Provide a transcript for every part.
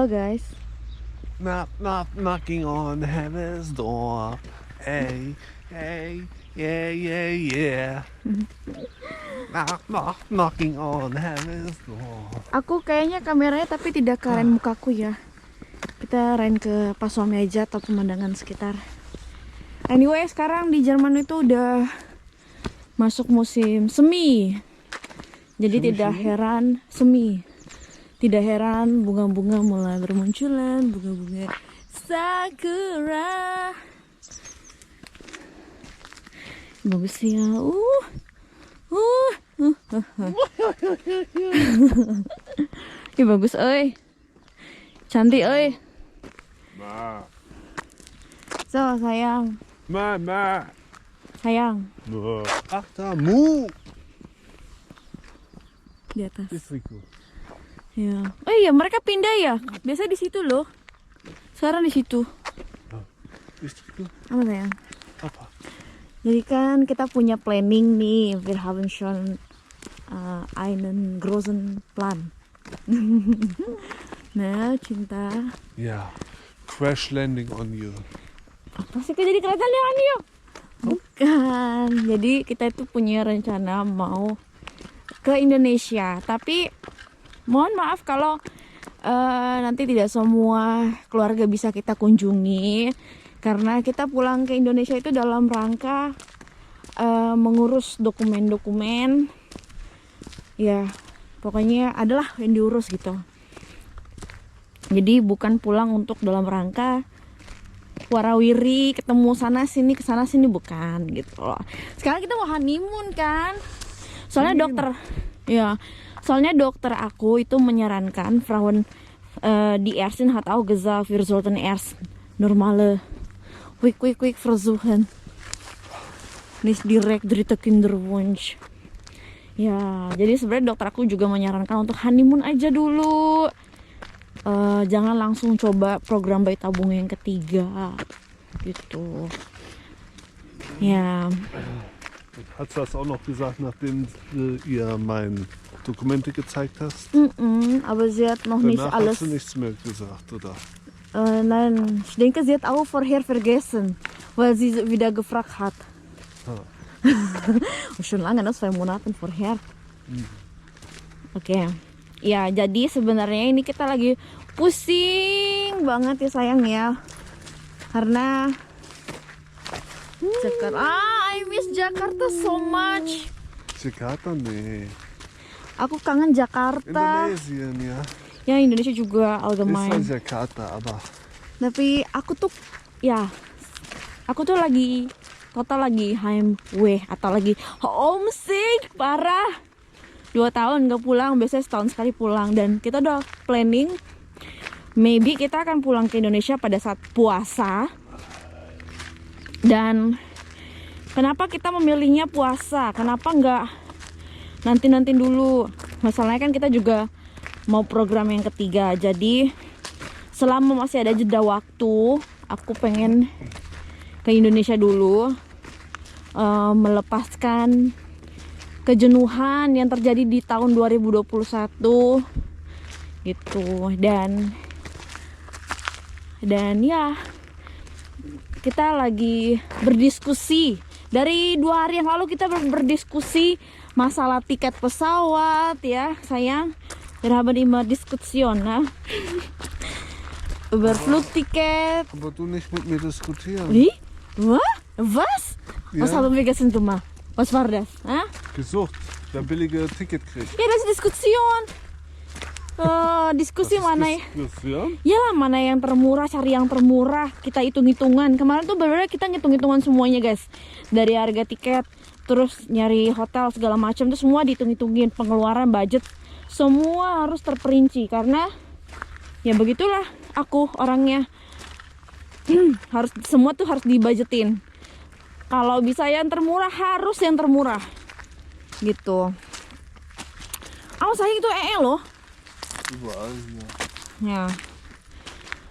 Halo guys. Knock, knock, knocking on heaven's door. Hey, hey, yeah, yeah, yeah. Knock, knock, knocking on heaven's door. Aku kayaknya kameranya tapi tidak keren mukaku ya. Kita rain ke Pasomi aja atau pemandangan sekitar. Anyway, sekarang di Jerman itu udah masuk musim semi. Jadi tidak heran semi. Tidak heran bunga-bunga mulai bermunculan, bunga-bunga sakura. Bagus ya. Ih, bagus euy. Cantik euy. Ma, So, sayang. ma. Sayang Ach, da, Mu. di atas. Ist Rico. Ya. Oh iya, mereka pindah ya. Biasa di situ loh. Sekarang di situ. Ist Rico? Apa sayang? Apa? Jadi kan kita punya planning nih. Wir haben schon einen großen Plan. Nah, cinta. Ja. Crash landing on you. Apa sih kok jadi kereta lewat yuk? Bukan. Jadi kita itu punya rencana mau ke Indonesia. Tapi mohon maaf kalau nanti tidak semua keluarga bisa kita kunjungi. Karena kita pulang ke Indonesia itu dalam rangka mengurus dokumen-dokumen. Ya, pokoknya adalah yang diurus gitu. Jadi bukan pulang untuk dalam rangka warawiri, ketemu sana sini, kesana sini, bukan gitu loh. Sekarang kita mau honeymoon kan. Soalnya dokter aku itu menyarankan Frauen die Ärztin hat auch gesagt, wir sollten erst normale quick versuchen. Nicht direkt dritte Kinderwunsch. Ya, jadi sebenarnya dokter aku juga menyarankan untuk honeymoon aja dulu. Jangan langsung coba program bayi tabung yang ketiga gitu. Ya. Hat sie das auch noch gesagt, nachdem du ihr mein Dokumente gezeigt hast? Aber sie hat noch nicht Danach alles. hast du nichts mehr gesagt, oder? Nein, ich denke, sie hat auch vorher vergessen, weil sie wieder gefragt hat. Schon lange, das 2 Monate vorher. Oke. Ya, jadi sebenarnya ini kita lagi pusing banget ya sayang ya. Karena Jakarta. I miss Jakarta so much. Jakarta, nee. Aku kangen Jakarta. Indonesien, ja. Ya, Indonesia juga Ist allgemein. zwar Jakarta, aber Tapi aku tuh lagi total lagi heimweh atau lagi homesick parah. 2 tahun gak pulang, biasanya setahun sekali pulang. Dan kita udah planning maybe kita akan pulang ke Indonesia pada saat puasa. Dan kenapa kita memilihnya puasa? Kenapa nggak nanti dulu? Masalahnya kan kita juga mau program yang ketiga. Jadi selama masih ada jeda waktu, aku pengen ke Indonesia dulu, melepaskan kejenuhan yang terjadi di tahun 2021 gitu. Dan ya, kita lagi berdiskusi. Dari 2 hari yang lalu kita berdiskusi masalah tiket pesawat ya sayang. Wir haben immer Diskussion, ne? Über Flugticket. aber du nicht mit mir diskutieren. Wie? Was? Was Ja. haben wir gestern gemacht? Was war das? Hah? Gesucht, wer billige Ticket kriegt. Ya, das ist Diskussion. Diskusi mana ya? Diskussion? Yalah, mana yang termurah, cari yang termurah. Kita hitung-hitungan. Kemarin tuh bener-bener kita ngitung-hitungan semuanya guys. Dari harga tiket, terus nyari hotel segala macam tuh semua dihitung-hitungin. Pengeluaran, budget, semua harus terperinci. Karena ya begitulah aku orangnya. Harus semua tuh harus dibudgetin. Kalau bisa yang termurah, harus yang termurah. Gitu. Saya itu loh. Überall hier. Ya.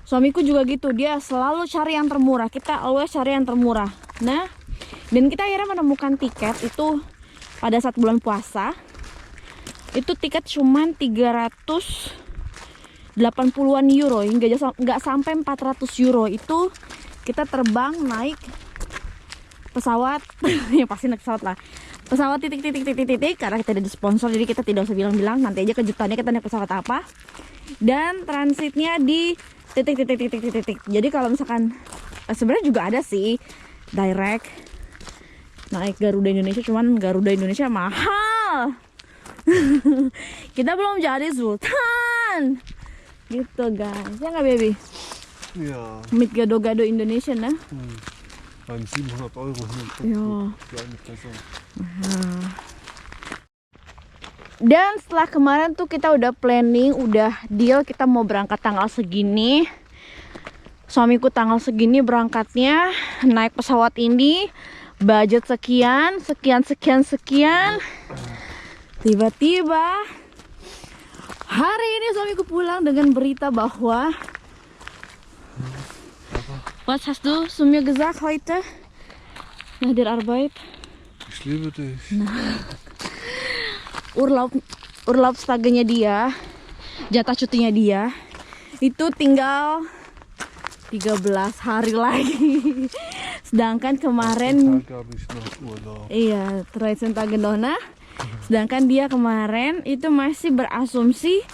Suamiku juga gitu, dia selalu cari yang termurah. Kita always cari yang termurah. Nah, dan kita akhirnya menemukan tiket itu pada saat bulan puasa. Itu tiket cuman 300 80-an euro, nggak sampai 400 euro. Itu kita terbang naik pesawat. Ya pasti naik pesawat lah, pesawat titik karena kita ada di sponsor, jadi kita tidak usah bilang-bilang, nanti aja kejutannya kita naik pesawat apa. Dan transitnya di titik. Jadi kalau misalkan sebenarnya juga ada sih direct naik Garuda Indonesia, cuman Garuda Indonesia mahal. Kita belum jadi sultan gitu guys, ya nggak baby? Ja, Mit Gado-Gado Indonesia nah. 700 Euro hin und Ja. für eine Person. Dan setelah kemarin tuh kita udah planning, udah deal kita mau berangkat tanggal segini. Suamiku tanggal segini berangkatnya, naik pesawat ini, budget sekian. Tiba-tiba hari ini suamiku pulang dengan berita bahwa Was hast du zu mir gesagt heute? Nach der Arbeit? Ich liebe dich. Urlaubstagenya dia, jatah cutinya dia itu tinggal 13 hari lagi. Sedangkan kemarin Tag habe ich noch Urlaub. iya, 13 Tage noch. Sedangkan dia kemarin itu masih berasumsi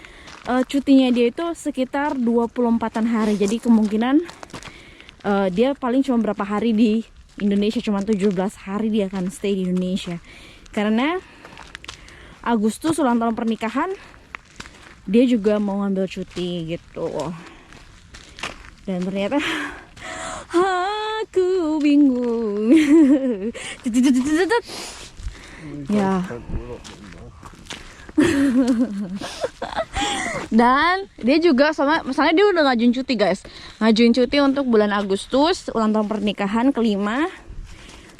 cutinya dia itu sekitar 24-an hari. Jadi kemungkinan dia paling cuma berapa hari di Indonesia, cuma 17 hari dia akan stay di Indonesia. Karena Agustus ulang tahun pernikahan, dia juga mau ngambil cuti gitu. Dan ternyata aku bingung. Ya. Dan dia juga sama, misalnya dia udah ngajuin cuti guys, ngajuin cuti untuk bulan Agustus, ulang tahun pernikahan kelima,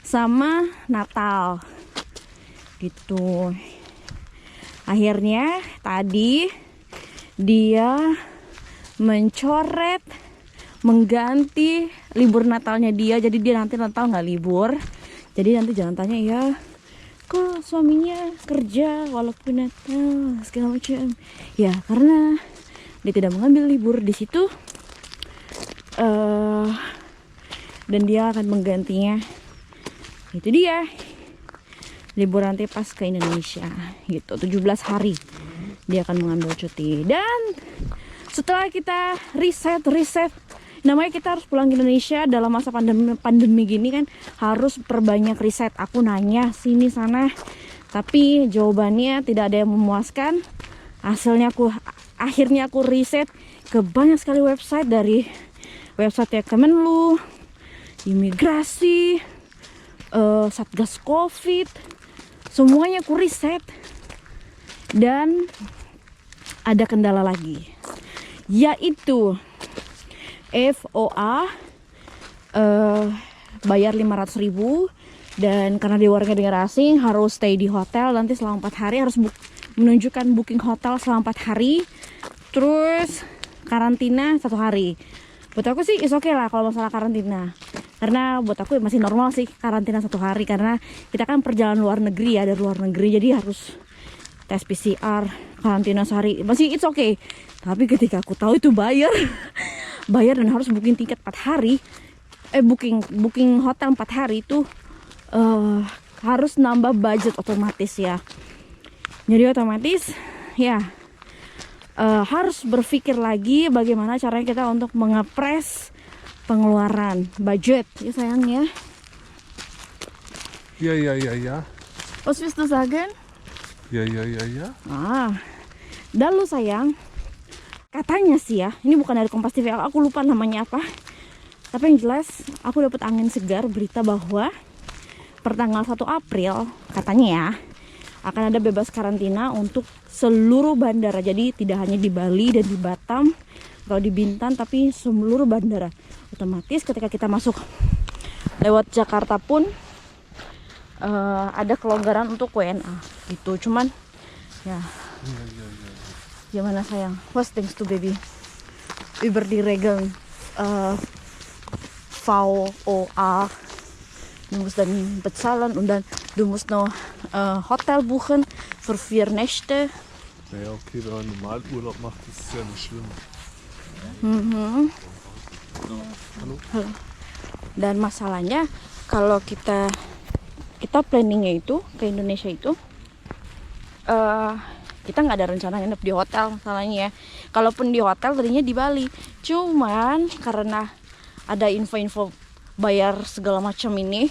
sama Natal gitu. Akhirnya tadi dia mencoret, mengganti libur Natalnya dia, jadi dia nanti Natal nggak libur. Jadi nanti jangan tanya ya, kok suaminya kerja walaupun Natal segala macam. Ya karena dia tidak mengambil libur di situ, dan dia akan menggantinya. Itu dia libur nanti pas ke Indonesia gitu, 17 hari dia akan mengambil cuti. Dan setelah kita riset, namanya kita harus pulang ke Indonesia dalam masa pandemi gini kan, harus perbanyak riset. Aku nanya sini sana, tapi jawabannya tidak ada yang memuaskan. Akhirnya aku riset ke banyak sekali website, dari website Kemenlu, imigrasi, Satgas Covid, semuanya aku riset. Dan ada kendala lagi, yaitu FOA bayar 500.000, dan karena dia warga negara asing harus stay di hotel nanti selama 4 hari, harus menunjukkan booking hotel selama 4 hari, terus karantina 1 hari. Buat aku sih is okay lah kalau masalah karantina, karena buat aku masih normal sih karantina 1 hari, karena kita kan perjalanan luar negeri ya, dari luar negeri, jadi harus tes PCR, karantina sehari, masih it's okay. Tapi ketika aku tahu itu bayar dan harus booking tiket 4 hari, booking hotel 4 hari, itu harus nambah budget otomatis ya. Jadi otomatis ya harus berpikir lagi bagaimana caranya kita untuk mengepres pengeluaran budget ya sayang ya. Ja. Was willst du sagen? Ja. Dan lu sayang, katanya sih ya, ini bukan dari Kompas TV, aku lupa namanya apa, tapi yang jelas aku dapat angin segar berita bahwa pertanggal 1 April katanya ya akan ada bebas karantina untuk seluruh bandara. Jadi tidak hanya di Bali dan di Batam atau di Bintan, tapi seluruh bandara. Otomatis ketika kita masuk lewat Jakarta pun ada kelonggaran untuk WNA gitu. Cuman ya gimana sayang, was denkst du Baby über die Regeln VOA? Du musst dann bezahlen und dann du musst noch Hotel buchen für 4 Nächte. Naja, okay, wenn man Normalurlaub macht, ist es ja nicht schlimm. Mhm. Halo. Halo. Dan masalahnya kalau kita planningnya itu ke Indonesia itu kita nggak ada rencana nginep di hotel masalahnya ya. Kalaupun di hotel tadinya di Bali, cuman karena ada info-info bayar segala macam ini,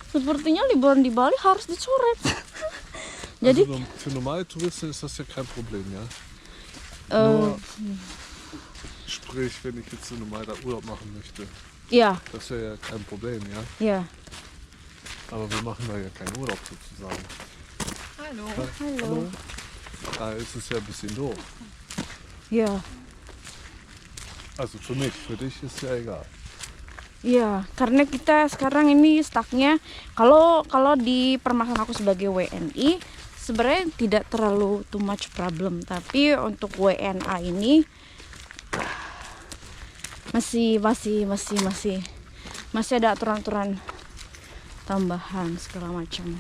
sepertinya liburan di Bali harus dicoret. Jadi Also, für normale Touristen ist das ja kein Problem, ja. eh, Nur, sprich, wenn ich jetzt normal da Urlaub machen möchte, ya, das wäre ja kein Problem, ja. ya. Aber wir machen da ja keinen Urlaub sozusagen. Hallo. Halo. Da ist es ja ein bisschen doof. Ya, Also für mich, für dich ist ja egal. ya. Karena kita sekarang ini stucknya kalau di permasalahan aku sebagai WNI sebenarnya tidak terlalu too much problem, tapi untuk WNA ini masih ada aturan-aturan tambahan segala macam.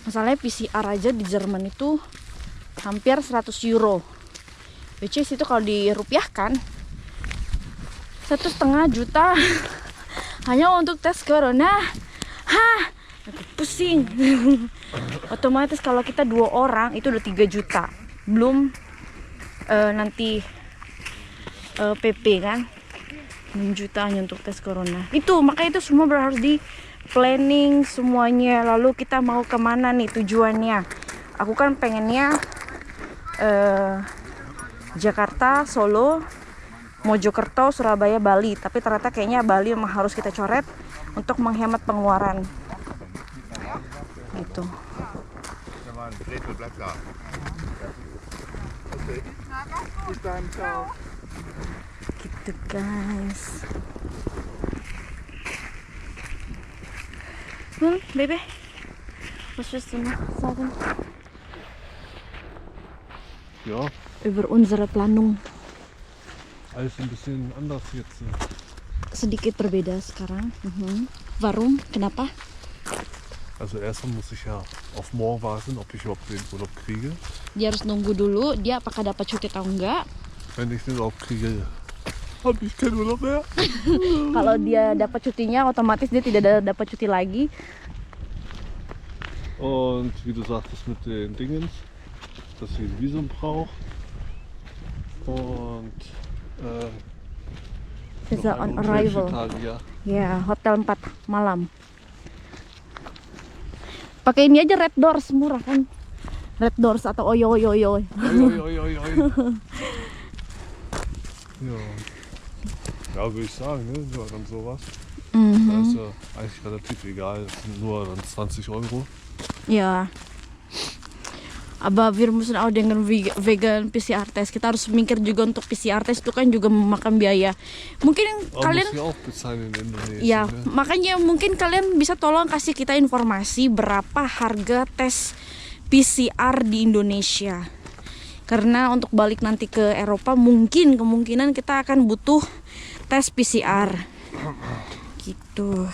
Masalahnya PCR aja di Jerman itu hampir 100 euro, which is itu kalau dirupiahkan 1,5 juta hanya untuk tes corona. Aku pusing. Otomatis kalau kita 2 orang itu udah 3 juta, belum nanti PP kan 6 juta hanya untuk tes corona. Itu makanya itu semua harus di planning semuanya. Lalu kita mau kemana nih tujuannya? Aku kan pengennya Jakarta, Solo, Mojokerto, Surabaya, Bali. Tapi ternyata kayaknya Bali memang harus kita coret untuk menghemat pengeluaran. Gitu. Gitu guys. Bebe, was willst du noch sagen Ja, über unsere Planung? alles ein bisschen anders jetzt. Sedikit berbeda sekarang. Warum? Kenapa? Also erstmal muss ich ja auf morgen warten, ob ich überhaupt den Urlaub kriege. Dia harus nunggu dulu dia apakah dapat cuti atau enggak. Wenn ich den Urlaub kriege, habe ich keinen Urlaub mehr. Kalau dia dapat cutinya, otomatis dia tidak dapat cuti lagi. Und wie du sagtest mit den Dingens, dass ich ein Visum brauche. Und Visa noch on ein Hotel für arrival. Tage, ja. Ya, hotel 4 malam. Pakai ini aja Red Doors, murah kan? Red Doors atau oyo. Oi, oi, oi, oi, oi. Ja. Ja, würde ich sagen, ne? Ja, dann sowas. Da ist ja eigentlich relativ egal. Das sind nur dann 20 Euro. Ya. Aber wir müssen auch dengan vegan PCR test. Kita harus mikir juga untuk PCR test itu kan juga memakan biaya. Mungkin Aber kalian muss ich auch bezahlen in Indonesien. ya, Ne? makanya mungkin kalian bisa tolong kasih kita informasi berapa harga tes PCR di Indonesia. Karena untuk balik nanti ke Eropa kemungkinan kita akan butuh tes PCR. Gitu.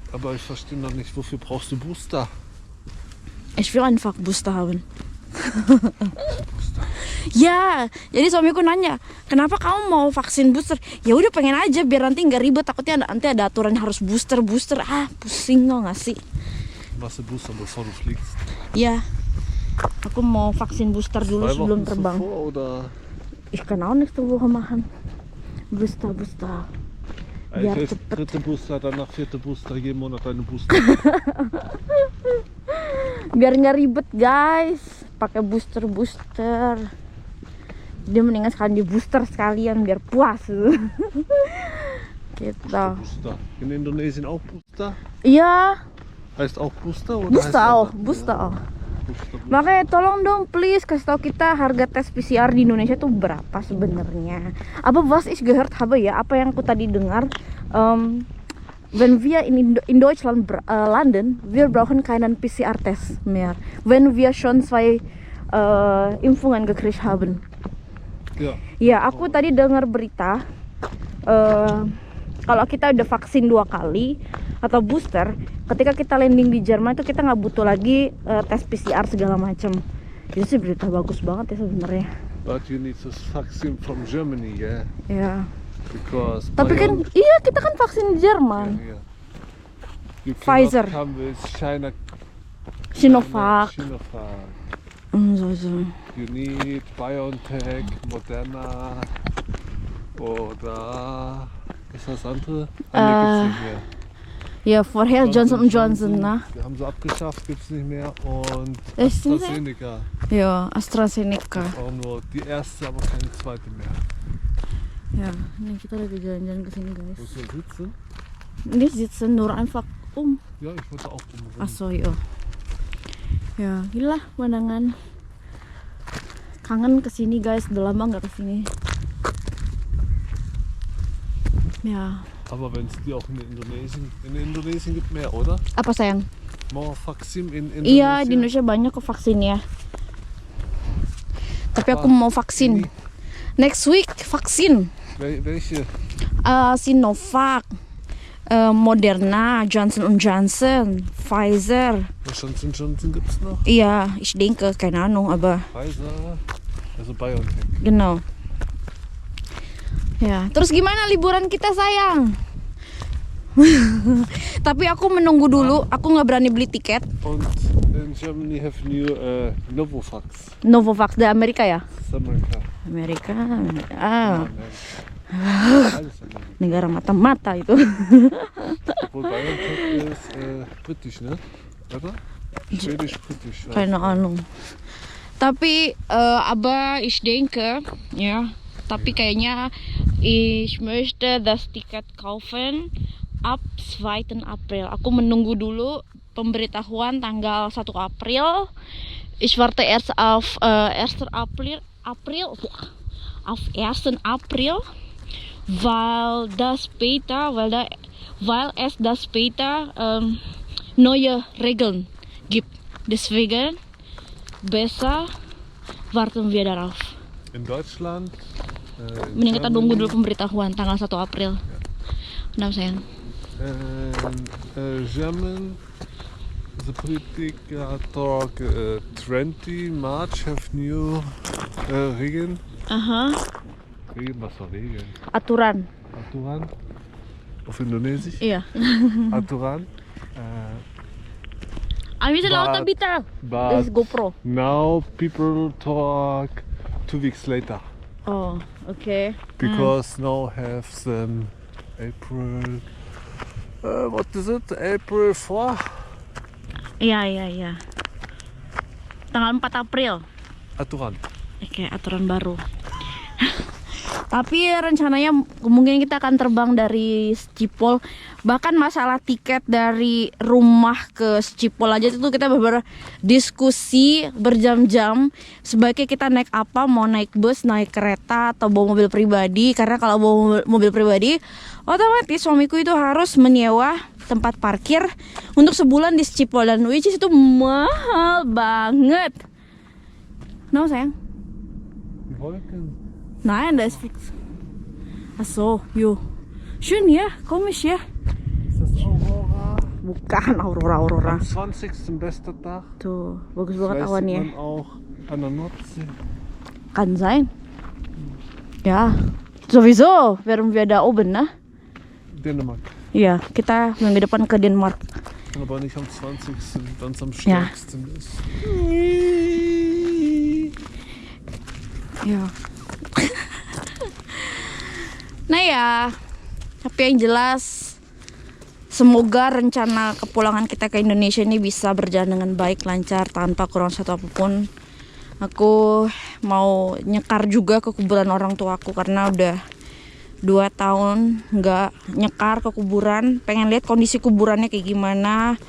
Aber ich verstehe noch nicht, wofür brauchst du Booster? Ich will einfach Booster haben. Ya, jadi suamiku nanya, kenapa kamu mau vaksin booster? Ya udah pengen aja biar nanti nggak ribet. Takutnya nanti ada aturan harus booster. Pusing tau nggak sih? Machst du Booster, bevor du fliegst? Ya, aku mau vaksin booster dulu 2 sebelum Wochen terbang. zuvor oder? Ich kann auch nächste Woche machen. Booster. Biar Eigentlich cepet. 3. Booster, danach 4. Booster, jeden Monat eine Booster. Biar nggak ribet guys, pakai booster. Dia mendingan sekalian di booster sekalian biar puas. Gitu. Booster. In Indonesien auch Booster? Iya, Heißt auch Booster oder booster heißt auch, anders? booster auch. Booster. Makanya tolong dong please kasih tahu kita harga tes PCR di Indonesia tuh berapa sebenarnya. Apa was ich gehört habe ya, apa yang aku tadi dengar, wenn wir in Deutschland landen, wir brauchen keinen PCR-Test mehr, wenn wir schon 2 Impfungen gekriegt haben. Ja. Ya, aku tadi dengar berita kalau kita udah vaksin 2 kali atau booster, ketika kita landing di Jerman itu kita nggak butuh lagi tes PCR segala macam. Itu sih berita bagus banget ya sebenarnya. But you need this vaccine from Germany, yeah? Ya. Because Tapi kan, iya kita kan vaksin Jerman. yeah. You Pfizer. cannot come with China. Sinovac. Sinovac. So. You need BioNTech, Moderna oder was ist das andere? Nee, gibt's nicht mehr. Ja, vorher Johnson Johnson, ne? Die haben sie abgeschafft, gibt's nicht mehr. Und Echt nicht? AstraZeneca. Ja, AstraZeneca. Auch nur die erste, aber keine zweite mehr. Ya, ini kita lagi jalan-jalan ke sini, Wo guys. soll sitzen? Ini sitzen nur einfach Ja, ich wollte auch umrum. Achso, ya. Ya, gila pemandangan. Kangen kesini, guys. Udah lama nggak kesini. Ya. Aber wenn es die auch in Indonesien gibt mehr, oder? Apa sayang? More Vaksin in Indonesia? Iya, di Indonesia banyak kok vaksin ya. Tapi aku mau vaksin. Next week vaksin. Welche? Sinovac, Moderna, Johnson Johnson, Pfizer. Johnson Johnson gibt's noch? Iya, ich denke, keine Ahnung, aber Pfizer, also BioNTech. genau. Ya, terus gimana liburan kita sayang? Tapi aku menunggu dulu, aku nggak berani beli tiket. Und in Germany have new Novavax. Novavax dari Amerika ya? Amerika. Amerika. Alles Amerika. Negara mata-mata itu. Obwohl BioNTech ist britisch, ne? Oder? Schwedisch-britisch. Keine Ahnung. Tapi aber ich denke, ya. Tapi kayaknya ich möchte das Ticket kaufen ab 2. April. Aku menunggu dulu pemberitahuan tanggal 1 April. Ich warte erst auf 1. April, auf 1. April, weil es das später neue Regeln gibt. Deswegen besser warten wir darauf. In Deutschland. Mending kita tunggu dulu pemberitahuan tanggal 1 April. Kenapa sayang? German, the political talk 20 March have new Regeln. Aha. Regeln, was war Regeln? Aturan. Aturan. Auf Indonesisch? Iya. Aturan. Bisa lauter bitte. Das ist GoPro. Now people talk 2 weeks later. Oh, okay. Because now have them April. What is it? April 4? Iya. Tanggal 4 April. Aturan. Oke, aturan baru. Tapi rencananya kemungkinan kita akan terbang dari Schiphol. Bahkan masalah tiket dari rumah ke Schiphol aja itu kita bener-bener diskusi berjam-jam. Sebaiknya kita naik apa, mau naik bus, naik kereta, atau bawa mobil pribadi. Karena kalau bawa mobil pribadi, otomatis suamiku itu harus menyewa tempat parkir untuk sebulan di Schiphol. Dan which is itu mahal banget. No sayang? Wolken. Nein, da ist fix. Ach so, jo. Schön hier, komisch hier. Ist das Aurora? Bukan Aurora. Am 20. bester Tag. Tuh, bagus banget Vielleicht awannya. sieht man auch an der Nordsee. Kann sein. Ja, sowieso werden wir da oben, ne? Dänemark. Iya, kita minggu depan ke Denmark. Aber nicht am 20. wenn es am Ja. stärksten ist. Ya. Nah ya, tapi yang jelas semoga rencana kepulangan kita ke Indonesia ini bisa berjalan dengan baik, lancar, tanpa kurang satu apapun. Aku mau nyekar juga ke kuburan orang tuaku karena udah 2 tahun nggak nyekar ke kuburan. Pengen lihat kondisi kuburannya kayak gimana,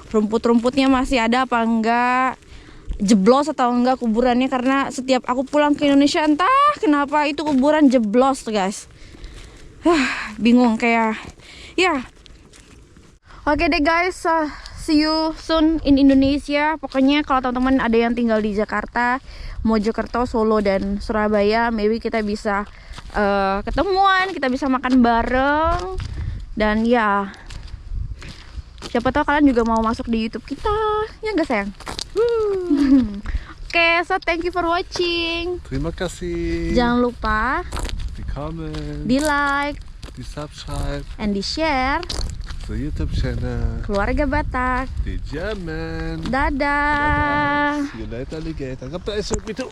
rumput-rumputnya masih ada apa enggak, jeblos atau enggak kuburannya. Karena setiap aku pulang ke Indonesia entah kenapa itu kuburan jeblos guys. Bingung kayak ya. Oke deh guys, see you soon in Indonesia. Pokoknya kalau teman-teman ada yang tinggal di Jakarta, Mojokerto, Solo, dan Surabaya, maybe kita bisa ketemuan, kita bisa makan bareng. Dan ya, siapa tahu kalian juga mau masuk di YouTube kita, ya nggak sayang? Oke, so thank you for watching. Terima kasih. Jangan lupa di comment, di like, di subscribe, and di share ke YouTube channel Keluarga Batak. di Jerman. Dadah. See you later, alligator. God bless you. Me too.